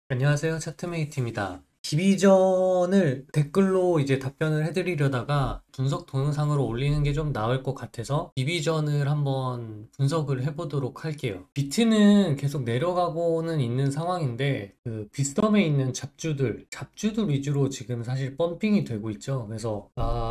안녕하세요. 차트메이트입니다. 디비전을 댓글로 이제 답변을 해드리려다가 분석 동영상으로 올리는 게 좀 나을 것 같아서 디비전을 한번 분석을 해보도록 할게요. 비트는 계속 내려가고는 있는 상황인데 그 빗썸에 있는 잡주들 위주로 지금 사실 펌핑이 되고 있죠. 그래서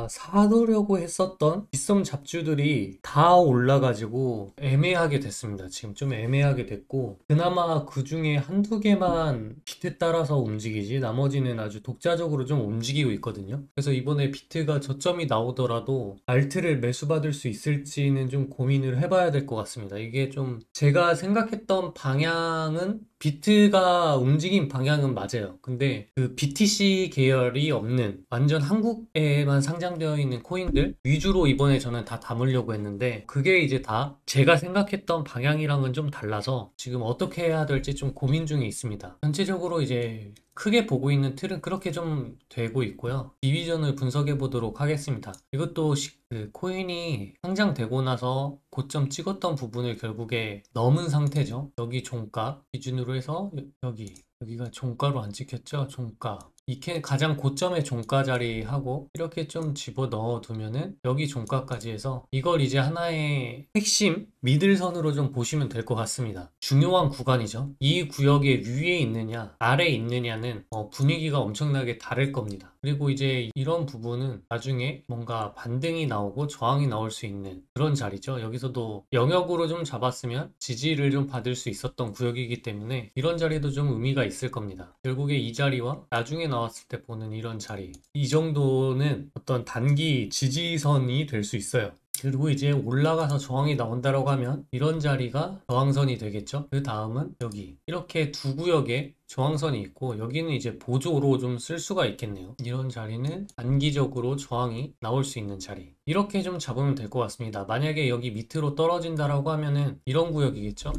사두려고 했었던 빗썸 잡주들이 다 올라가지고 애매하게 됐습니다. 지금 좀 애매하게 됐고 그나마 그 중에 한두 개만 비트 따라서 움직이지 나머지는 아주 독자적으로 좀 움직이고 있거든요. 그래서 이번에 비트가 저점이 나오더라도 알트를 매수받을 수 있을지는 좀 고민을 해봐야 될 것 같습니다. 이게 좀 제가 생각했던 방향은 비트가 움직인 방향은 맞아요. 근데 그 BTC 계열이 없는 완전 한국에만 상장되어 있는 코인들 위주로 이번에 저는 다 담으려고 했는데 그게 이제 다 제가 생각했던 방향이랑은 좀 달라서 지금 어떻게 해야 될지 좀 고민 중에 있습니다. 전체적으로 이제 크게 보고 있는 틀은 그렇게 좀 되고 있고요. 디비전을 분석해 보도록 하겠습니다. 이것도 그 코인이 상장되고 나서 고점 찍었던 부분을 결국에 넘은 상태죠. 여기 종가 기준으로 해서 여기가 종가로 안 찍혔죠? 종가. 이게 가장 고점의 종가 자리하고 이렇게 좀 집어 넣어 두면은 여기 종가까지 해서 이걸 이제 하나의 핵심 미들선으로 좀 보시면 될 것 같습니다. 중요한 구간이죠. 이 구역의 위에 있느냐 아래에 있느냐는 분위기가 엄청나게 다를 겁니다. 그리고 이제 이런 부분은 나중에 뭔가 반등이 나오고 저항이 나올 수 있는 그런 자리죠. 여기서도 영역으로 좀 잡았으면 지지를 좀 받을 수 있었던 구역이기 때문에 이런 자리도 좀 의미가 있을 겁니다. 결국에 이 자리와 나중에 나왔을 때 보는 이런 자리 이 정도는 어떤 단기 지지선이 될 수 있어요. 그리고 이제 올라가서 저항이 나온다라고 하면 이런 자리가 저항선이 되겠죠. 그 다음은 여기 이렇게 두 구역에 저항선이 있고 여기는 이제 보조로 좀 쓸 수가 있겠네요. 이런 자리는 단기적으로 저항이 나올 수 있는 자리. 이렇게 좀 잡으면 될 것 같습니다. 만약에 여기 밑으로 떨어진다라고 하면은 이런 구역이겠죠.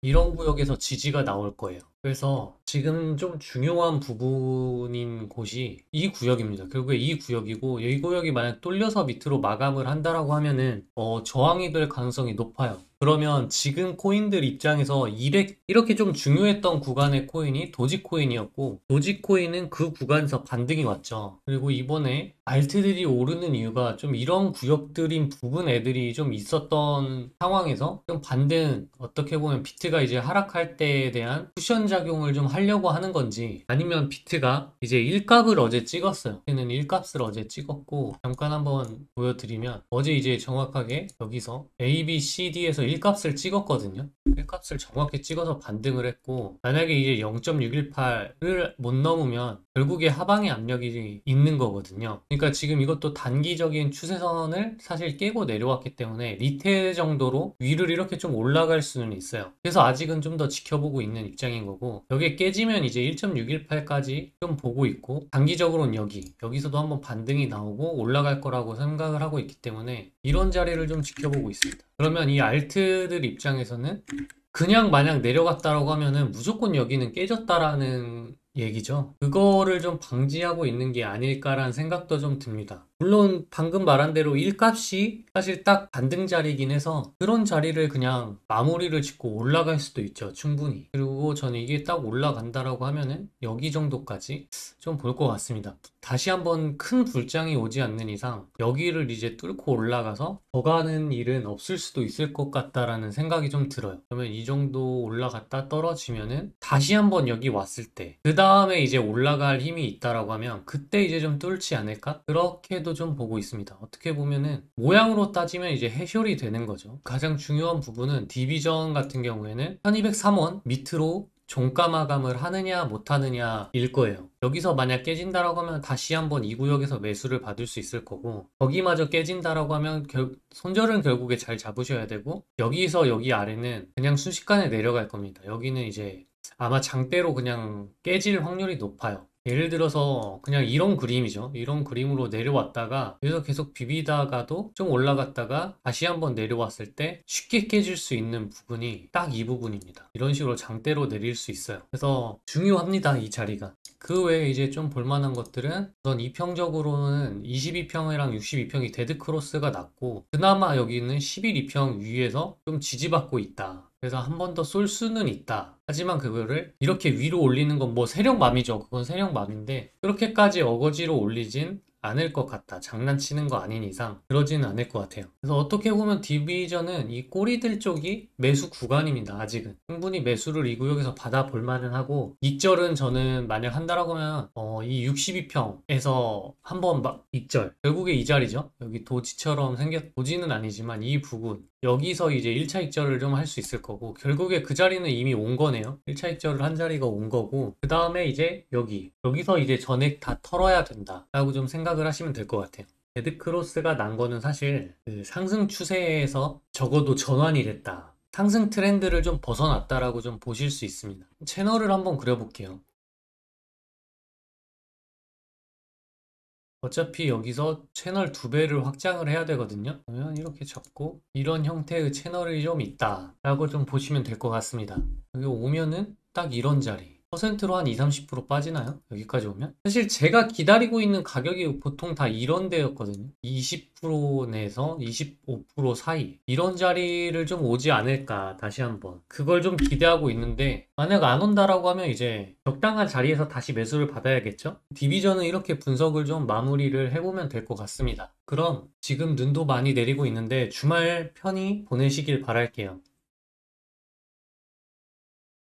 이런 구역에서 지지가 나올 거예요. 그래서 지금 좀 중요한 부분인 곳이 이 구역입니다. 결국에 이 구역이고 이 구역이 만약 뚫려서 밑으로 마감을 한다라고 하면은 저항이 될 가능성이 높아요. 그러면 지금 코인들 입장에서 이렇게 좀 중요했던 구간의 코인이 도지코인이었고 도지코인은 그 구간에서 반등이 왔죠. 그리고 이번에 알트들이 오르는 이유가 좀 이런 구역들인 부분 애들이 좀 있었던 상황에서 좀 반등 어떻게 보면 비트가 이제 하락할 때에 대한 쿠션 작용을 좀 하려고 하는 건지 아니면 비트가 이제 일값을 어제 찍었어요. 비트는 일값을 어제 찍었고 잠깐 한번 보여드리면 어제 이제 정확하게 여기서 A, B, C, D에서 일값을 찍었거든요. 일값을 정확히 찍어서 반등을 했고 만약에 이제 0.618을 못 넘으면 결국에 하방의 압력이 있는 거거든요. 그러니까 지금 이것도 단기적인 추세선을 사실 깨고 내려왔기 때문에 리테 정도로 위를 이렇게 좀 올라갈 수는 있어요. 그래서 아직은 좀 더 지켜보고 있는 입장인 거고 여기에 깨지면 이제 1.618까지 좀 보고 있고 단기적으로는 여기서도 한번 반등이 나오고 올라갈 거라고 생각을 하고 있기 때문에 이런 자리를 좀 지켜보고 있습니다. 그러면 이 알트들 입장에서는 그냥 만약 내려갔다라고 하면은 무조건 여기는 깨졌다라는 얘기죠. 그거를 좀 방지하고 있는 게 아닐까라는 생각도 좀 듭니다. 물론 방금 말한 대로 일값이 사실 딱 반등 자리이긴 해서 그런 자리를 그냥 마무리를 짓고 올라갈 수도 있죠. 충분히. 그리고 저는 이게 딱 올라간다라고 하면은 여기 정도까지 좀 볼 것 같습니다. 다시 한번 큰 불장이 오지 않는 이상 여기를 이제 뚫고 올라가서 더 가는 일은 없을 수도 있을 것 같다라는 생각이 좀 들어요. 그러면 이 정도 올라갔다 떨어지면은 다시 한번 여기 왔을 때 그 다음에 이제 올라갈 힘이 있다라고 하면 그때 이제 좀 뚫지 않을까? 그렇게도 좀 보고 있습니다. 어떻게 보면은 모양으로 따지면 이제 해쇼리 되는 거죠. 가장 중요한 부분은 디비전 같은 경우에는 1203원 밑으로 종가 마감을 하느냐 못하느냐 일 거예요. 여기서 만약 깨진다라고 하면 다시 한번 이 구역에서 매수를 받을 수 있을 거고 거기마저 깨진다라고 하면 손절은 결국에 잘 잡으셔야 되고 여기서 여기 아래는 그냥 순식간에 내려갈 겁니다. 여기는 이제 아마 장대로 그냥 깨질 확률이 높아요. 예를 들어서 그냥 이런 그림이죠. 이런 그림으로 내려왔다가 여기서 계속 비비다가도 좀 올라갔다가 다시 한번 내려왔을 때 쉽게 깨질 수 있는 부분이 딱 이 부분입니다. 이런 식으로 장대로 내릴 수 있어요. 그래서 중요합니다. 이 자리가. 그 외에 이제 좀 볼만한 것들은 우선 이평적으로는 22평이랑 62평이 데드 크로스가 났고 그나마 여기는 11이평 위에서 좀 지지받고 있다. 그래서 한 번 더 쏠 수는 있다. 하지만 그거를 이렇게 위로 올리는 건 뭐 세력맘이죠. 그건 세력맘인데 그렇게까지 어거지로 올리진 않을 것 같다. 장난치는 거 아닌 이상 그러지는 않을 것 같아요. 그래서 어떻게 보면 디비전은 이 꼬리들 쪽이 매수 구간입니다. 아직은 충분히 매수를 이 구역에서 받아볼 만은 하고, 익절은 저는 만약 한다라고 하면 이 62평에서 한번 막 익절, 결국에 이 자리죠. 여기 도지처럼 도지는 아니지만 이 부분 여기서 이제 1차 익절을 좀 할 수 있을 거고, 결국에 그 자리는 이미 온 거네요. 1차 익절을 한 자리가 온 거고, 그 다음에 이제 여기서 이제 전액 다 털어야 된다 라고 좀 생각을 하시면 될 것 같아요. 데드크로스가 난 거는 사실 그 상승 추세에서 적어도 전환이 됐다, 상승 트렌드를 좀 벗어났다라고 좀 보실 수 있습니다. 채널을 한번 그려볼게요. 어차피 여기서 채널 두 배를 확장을 해야 되거든요. 그러면 이렇게 잡고 이런 형태의 채널이 좀 있다 라고 좀 보시면 될 것 같습니다. 여기 오면은 딱 이런 자리, 퍼센트로 한 2, 30% 빠지나요? 여기까지 오면? 사실 제가 기다리고 있는 가격이 보통 다 이런 데였거든요. 20% 내에서 25% 사이, 이런 자리를 좀 오지 않을까. 다시 한번 그걸 좀 기대하고 있는데, 만약 안 온다라고 하면 이제 적당한 자리에서 다시 매수를 받아야겠죠? 디비전은 이렇게 분석을 좀 마무리를 해보면 될 것 같습니다. 그럼 지금 눈도 많이 내리고 있는데 주말 편히 보내시길 바랄게요.